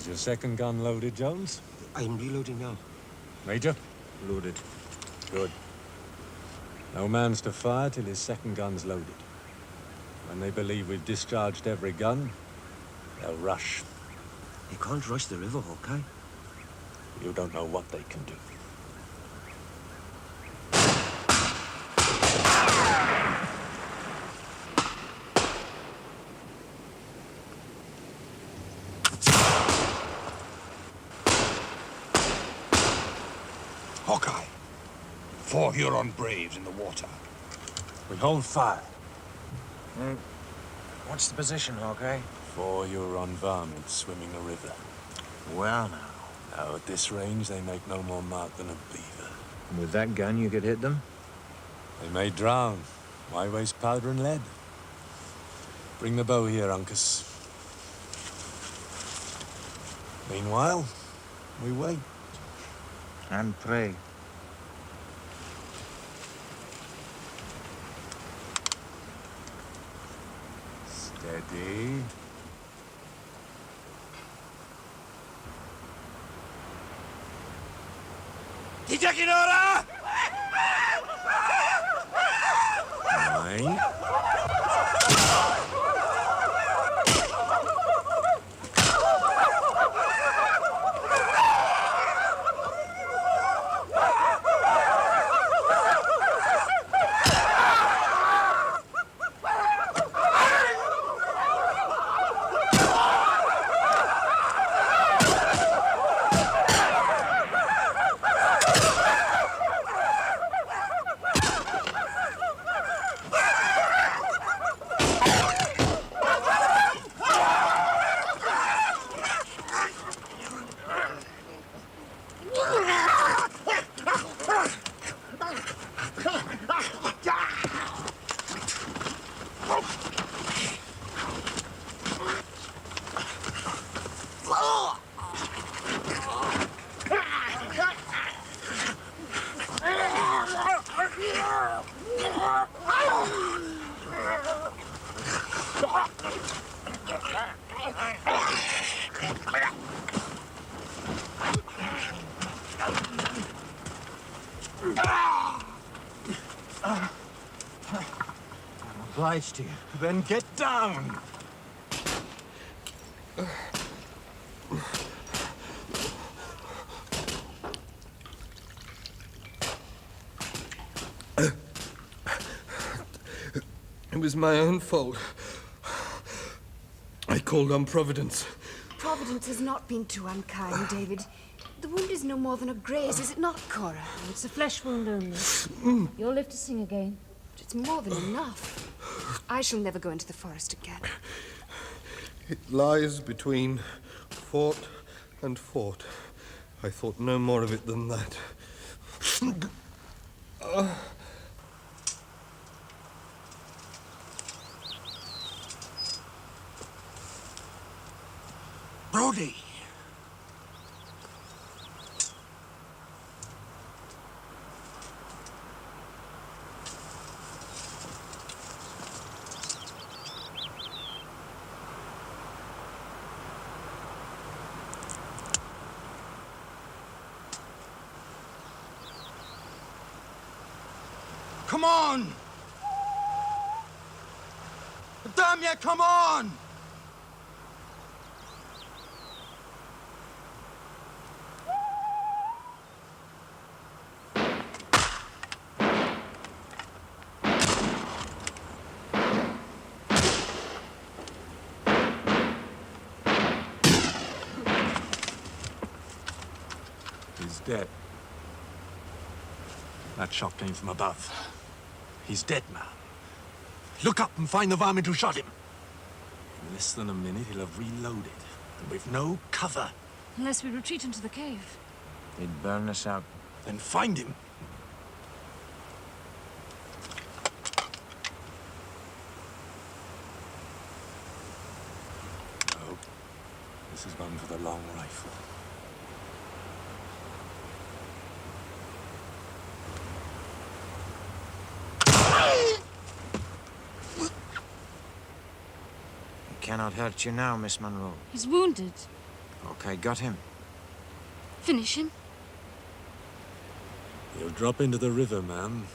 Is your second gun loaded, Jones? I'm reloading now. Major? Loaded. Good. No man's to fire till his second gun's loaded. When they believe we've discharged every gun, they'll rush. They can't rush the river, Hawkeye. You don't know what they can do. Hawkeye. 4 Huron braves in the water. We hold fire. What's the position, Hawkeye? 4 Huron varmints swimming the river. Well, now. Now, at this range, they make no more mark than a beaver. With that gun, you could hit them? They may drown. Why waste powder and lead? Bring the bow here, Uncas. Meanwhile, we wait. And pray. Steady. Tijakinora! 9. Obliged to you. Then get down! It was my own fault. I called on Providence. Providence has not been too unkind, David. The wound is no more than a graze, is it not, Cora? It's a flesh wound only. You'll live to sing again. It's more than enough. I shall never go into the forest again. It lies between fort and fort. I thought no more of it than that. Brody! Come on! Damn ya, come on! He's dead. That shot came from above. He's dead now. Look up and find the varmint who shot him. In less than a minute, he'll have reloaded. And we've no cover. Unless we retreat into the cave. They'd burn us out. Then find him. No. This is one for the long rifle. Cannot hurt you now, Miss Monroe. He's wounded. Okay, got him. Finish him. He'll drop into the river, ma'am.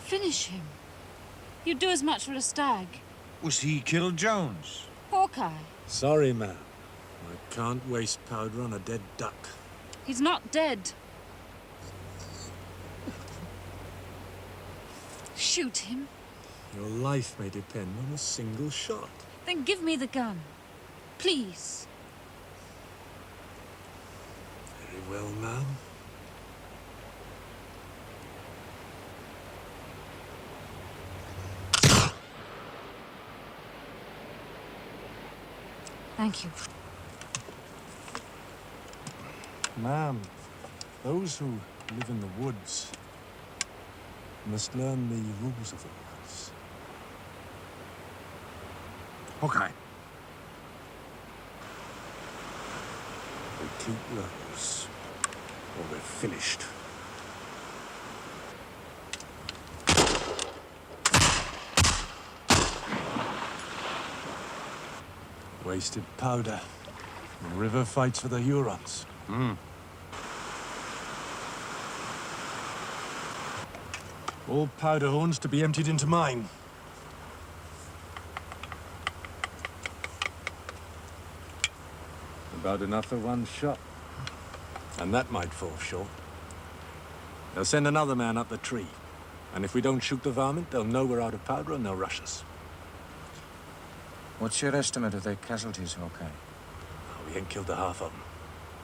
Finish him. You'd do as much for a stag. Was he killed Jones? Hawkeye. Sorry, ma'am. I can't waste powder on a dead duck. He's not dead. Shoot him. Your life may depend on a single shot. Then give me the gun. Please. Very well, ma'am. Thank you. Ma'am, those who live in the woods must learn the rules of the woods. Okay. We keep those, or we're finished. Wasted powder. The river fights for the Hurons. All powder horns to be emptied into mine. About enough for one shot. And that might fall short. They'll send another man up the tree. And if we don't shoot the varmint, they'll know we're out of powder and they'll rush us. What's your estimate of their casualties, Hawkeye? Oh, we ain't killed the half of them.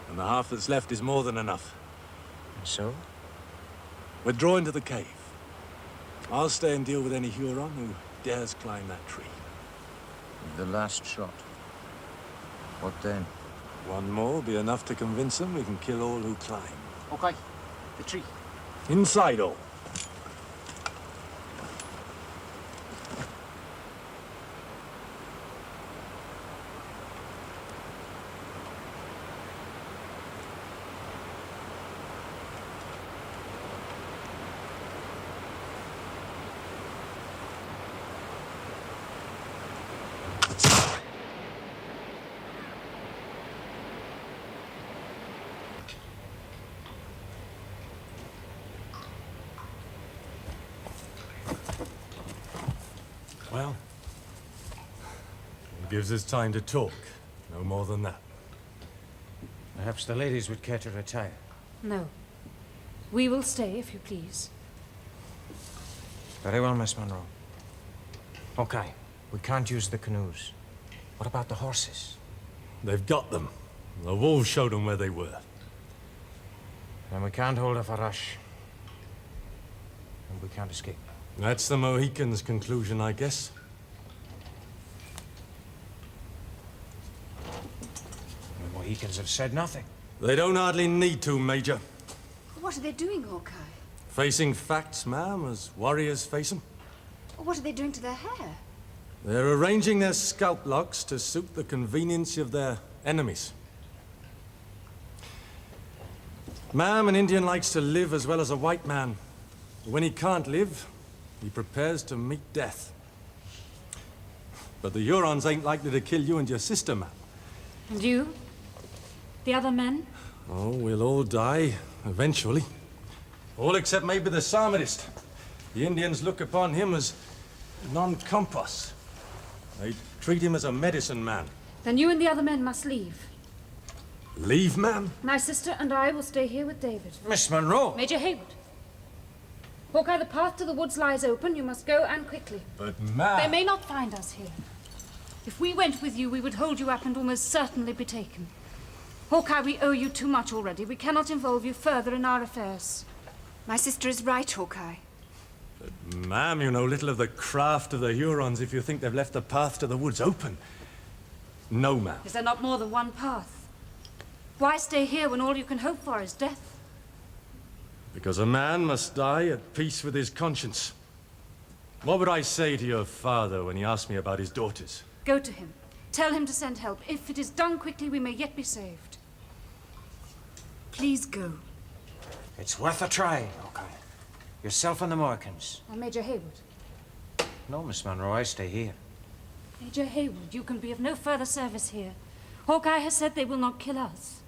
And the half that's left is more than enough. And so? We're drawing to the cave. I'll stay and deal with any Huron who dares climb that tree. The last shot. What then? One more will be enough to convince them we can kill all who climb. Okay, the tree. Inside all. Well, it gives us time to talk. No more than that. Perhaps the ladies would care to retire. No. We will stay, if you please. Very well, Miss Monroe. Okay, we can't use the canoes. What about the horses? They've got them. The wolves showed them where they were. Then we can't hold off a rush. And we can't escape. That's the Mohicans' conclusion, I guess. The Mohicans have said nothing. They don't hardly need to, Major. What are they doing, Hawkeye? Facing facts, ma'am, as warriors face them. What are they doing to their hair? They're arranging their scalp locks to suit the convenience of their enemies. Ma'am, an Indian likes to live as well as a white man. But when he can't live, he prepares to meet death. But the Hurons ain't likely to kill you and your sister, ma'am. And you? The other men? Oh, we'll all die, eventually. All except maybe the psalmist. The Indians look upon him as non-compos. They treat him as a medicine man. Then you and the other men must leave. Leave, ma'am? My sister and I will stay here with David. Miss Monroe! Major Haywood. Hawkeye, the path to the woods lies open. You must go, and quickly. But, ma'am... They may not find us here. If we went with you, we would hold you up and almost certainly be taken. Hawkeye, we owe you too much already. We cannot involve you further in our affairs. My sister is right, Hawkeye. But, ma'am, you know little of the craft of the Hurons if you think they've left the path to the woods open. No, ma'am. Is there not more than one path? Why stay here when all you can hope for is death? Because a man must die at peace with his conscience. What would I say to your father when he asked me about his daughters? Go to him. Tell him to send help. If it is done quickly, we may yet be saved. Please go. It's worth a try, okay. Yourself and the Mohicans. And Major Haywood. No, Miss Monroe, I stay here. Major Haywood, you can be of no further service here. Hawkeye has said they will not kill us.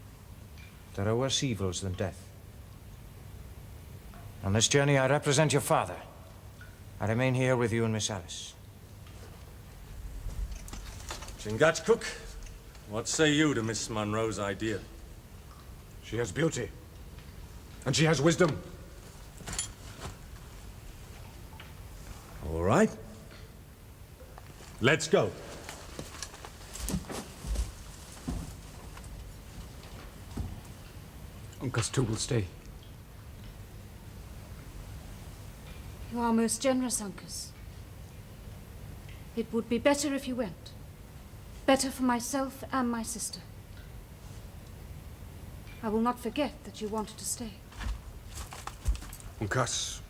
There are worse evils than death. On this journey, I represent your father. I remain here with you and Miss Alice. Chingachgook, what say you to Miss Monroe's idea? She has beauty. And she has wisdom. All right. Let's go. Uncas too will stay. You are most generous, Uncas. It would be better if you went. Better for myself and my sister. I will not forget that you wanted to stay. Uncas.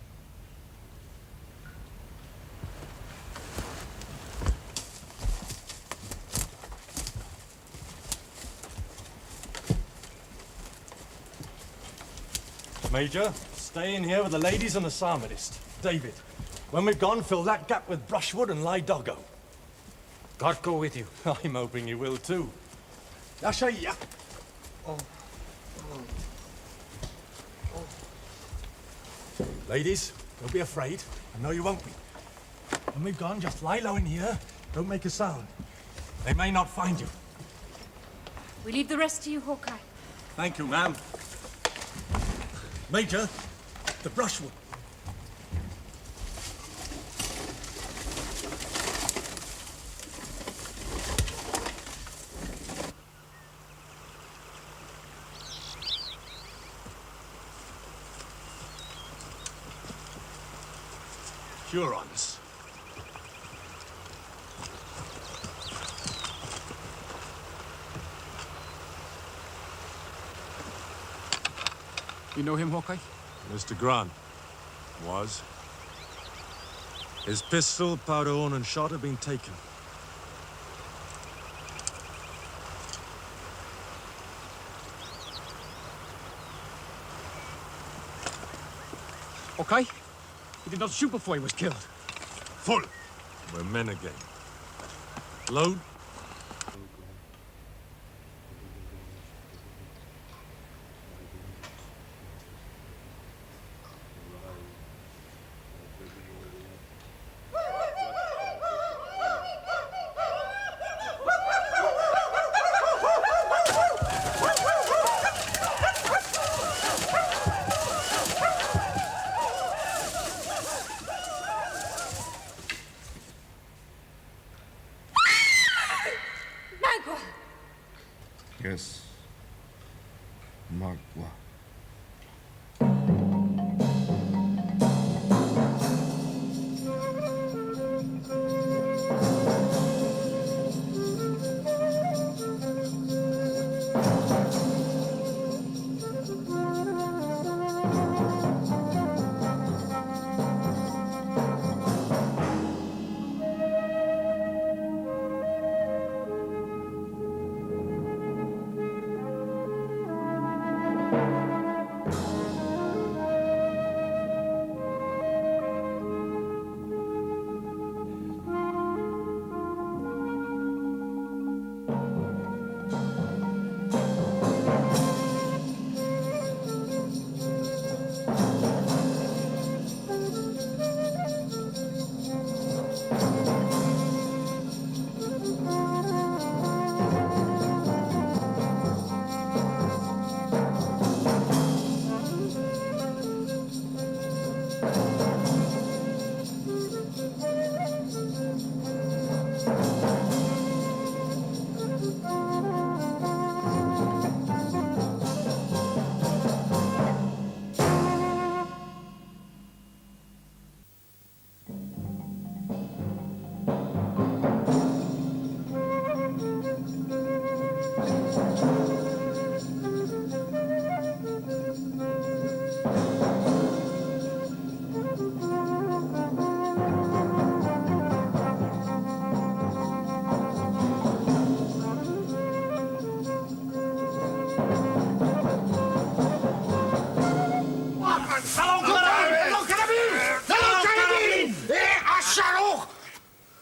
Major, stay in here with the ladies and the psalmist. David, when we've gone, fill that gap with brushwood and lie doggo. God go with you. I'm hoping you will too. Yashaya. Ladies, don't be afraid. I know you won't be. When we've gone, just lie low in here. Don't make a sound. They may not find you. We leave the rest to you, Hawkeye. Thank you, ma'am. Major, the brushwood. Hurons. You know him, Hawkeye? Mr. Grant was. His pistol, powder-horn, and shot have been taken. Hawkeye? He did not shoot before he was killed. Full. We're men again. Load. Yes. Magua.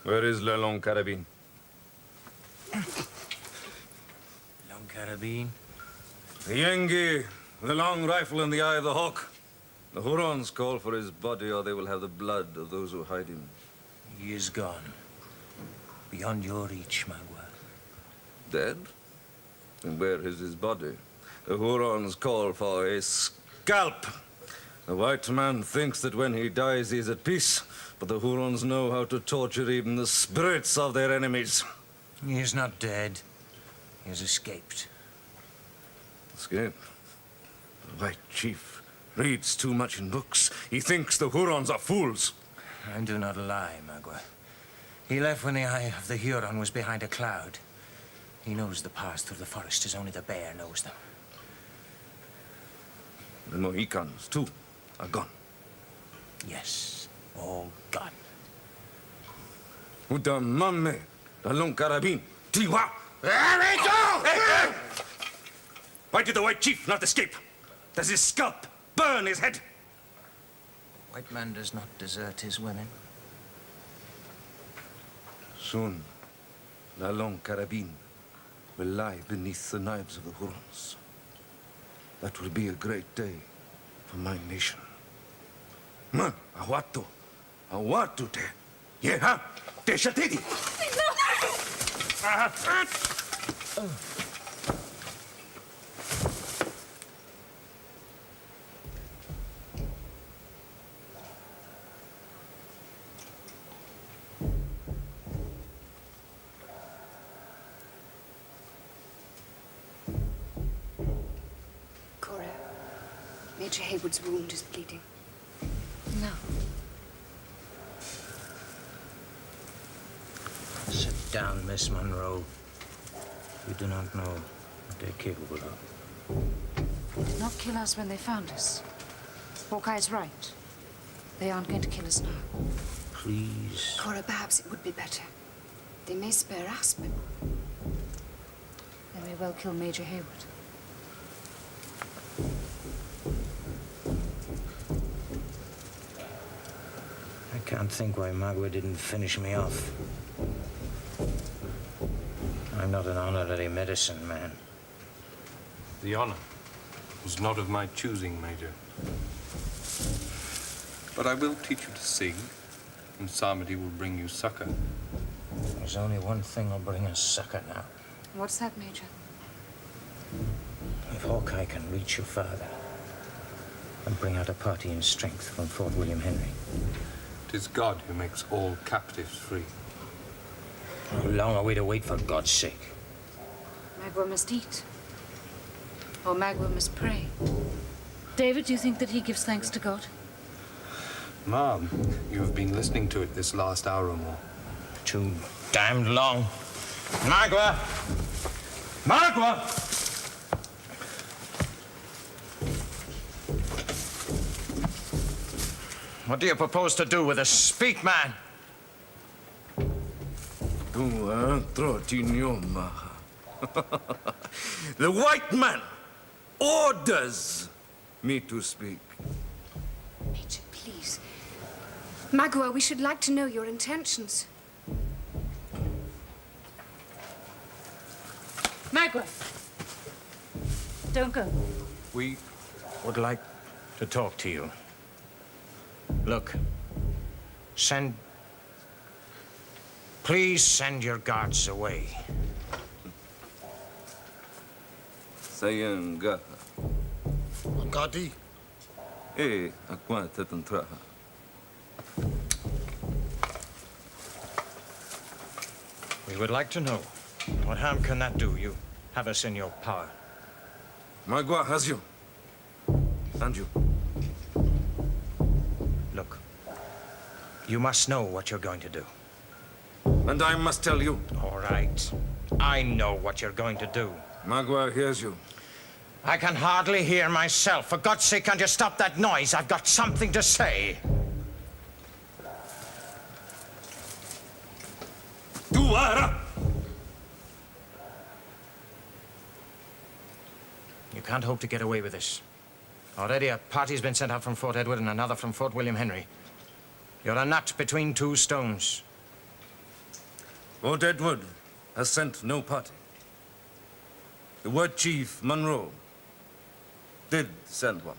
Where is Le Long Carabine? Carabine? The Yengi, the long rifle in the eye of the hawk. The Hurons call for his body, or they will have the blood of those who hide him. He is gone. Beyond your reach, Magua. Dead? And where is his body? The Hurons call for a scalp. The white man thinks that when he dies he is at peace, but the Hurons know how to torture even the spirits of their enemies. He is not dead. He has escaped. Escape? The white chief reads too much in books. He thinks the Hurons are fools. I do not lie, Magua. He left when the eye of the Huron was behind a cloud. He knows the paths through the forest as only the bear knows them. The Mohicans, too, are gone. Yes, all gone. Udamame, the long carabine, Tiwa. Why did the white chief not escape? Does his scalp burn his head? White man does not desert his women. Soon, la long carabine will lie beneath the knives of the Hurons. That will be a great day for my nation. Ma, awatu te, yeha, te shatidi. Cora, Major Haywood's wound is bleeding. No. Sit down, Miss Monroe. You do not know what they're capable of. They did not kill us when they found us. Hawkeye's right. They aren't going to kill us now. Please. Cora, perhaps it would be better. They may spare us, but They may well kill Major Hayward. I can't think why Magua didn't finish me off. I'm not an honorary medicine man. The honor was not of my choosing, Major. But I will teach you to sing, and Samedi will bring you succor. There's only one thing will bring us succor now. What's that, Major? If Hawkeye can reach you further and bring out a party in strength from Fort William Henry. 'Tis God who makes all captives free. How long are we to wait, for God's sake? Magua must eat. Or Magua must pray. David, do you think that he gives thanks to God? Mom, you have been listening to it this last hour or more. Too damned long. Magua! Magua! What do you propose to do with us? Speak, man! The white man orders me to speak. Major, please. Magua, we should like to know your intentions. Magua! Don't go. We would like to talk to you. Look, please send your guards away. Sayanga. Gadi. Akwa tetantraha. We would like to know, what harm can that do? You have us in your power. Magua has you. And you. Look, you must know what you're going to do. And I must tell you. All right. I know what you're going to do. Magua hears you. I can hardly hear myself. For God's sake, can't you stop that noise? I've got something to say. Duara! You can't hope to get away with this. Already a party's been sent out from Fort Edward and another from Fort William Henry. You're a nut between two stones. Fort Edward has sent no party. The White Chief, Monroe, did send one.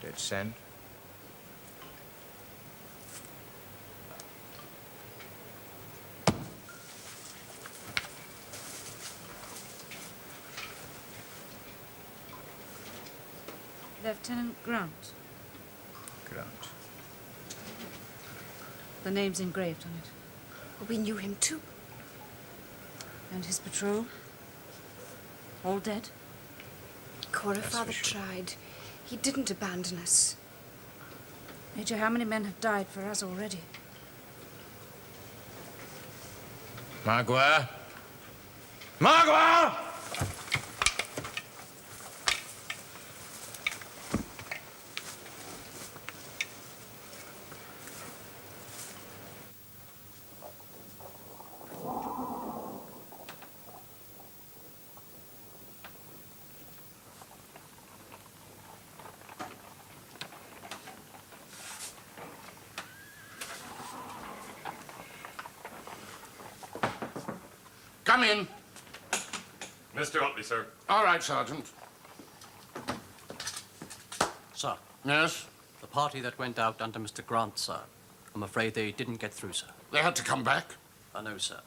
Did send? Lieutenant Grant. Grant. The name's engraved on it. We knew him too. And his patrol? All dead? Cora, That's father for sure. tried. He didn't abandon us. Major, how many men have died for us already? Magua! Magua! Come in. Mr. Utley, sir. All right, Sergeant. Sir, Yes? the party that went out under Mr. Grant, sir. I'm afraid they didn't get through, sir. They had to come back? I know, sir.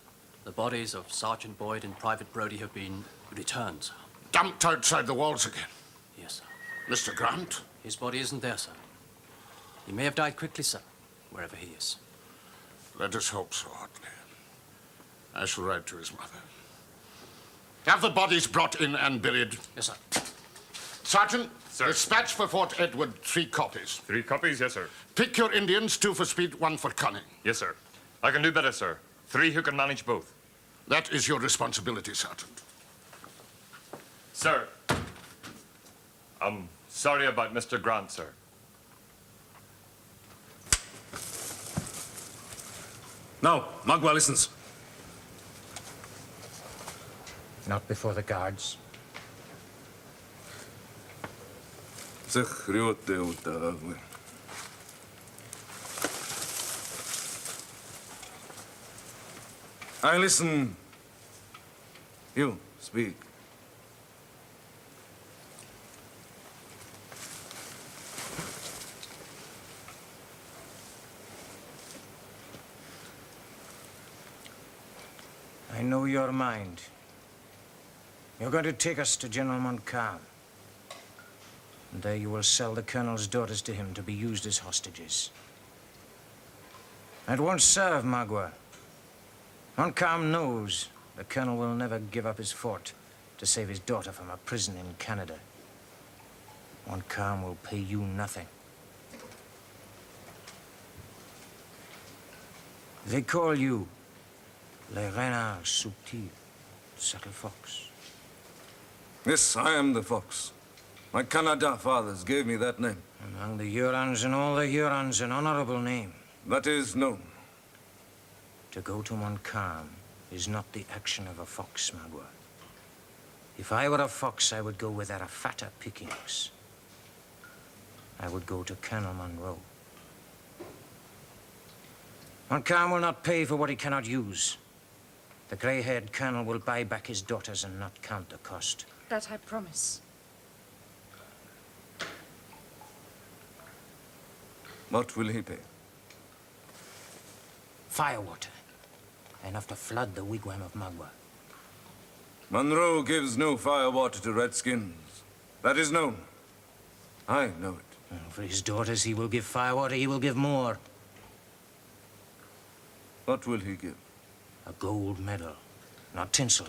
The bodies of Sergeant Boyd and Private Brody have been returned, sir. Dumped outside the walls again. Yes, sir. Mr. Grant? His body isn't there, sir. He may have died quickly, sir, wherever he is. Let us hope so, Utley. I shall write to his mother. Have the bodies brought in and buried. Yes, sir. Sergeant, Sir. dispatch for Fort Edward 3 copies. 3 copies, yes, sir. Pick your Indians, 2 for speed, 1 for cunning. Yes, sir. I can do better, sir. 3 who can manage both. That is your responsibility, Sergeant. Sir, I'm sorry about Mr. Grant, sir. Now, Magua listens. Not before the guards. I listen. You speak. I know your mind. You're going to take us to General Montcalm. And there you will sell the Colonel's daughters to him to be used as hostages. That won't serve, Magua. Montcalm knows the Colonel will never give up his fort to save his daughter from a prison in Canada. Montcalm will pay you nothing. They call you Le Renard Subtil, subtle fox. Yes, I am the fox. My Canada fathers gave me that name. Among the Hurons and all the Hurons, an honorable name. That is known. To go to Montcalm is not the action of a fox, Magua. If I were a fox, I would go where there are fatter pickings. I would go to Colonel Monroe. Montcalm will not pay for what he cannot use. The grey-haired colonel will buy back his daughters and not count the cost. That I promise. What will he pay? Firewater. Enough to flood the wigwam of Magua. Monroe gives no firewater to redskins. That is known. I know it. And for his daughters, he will give firewater, he will give more. What will he give? A gold medal, not tinsel.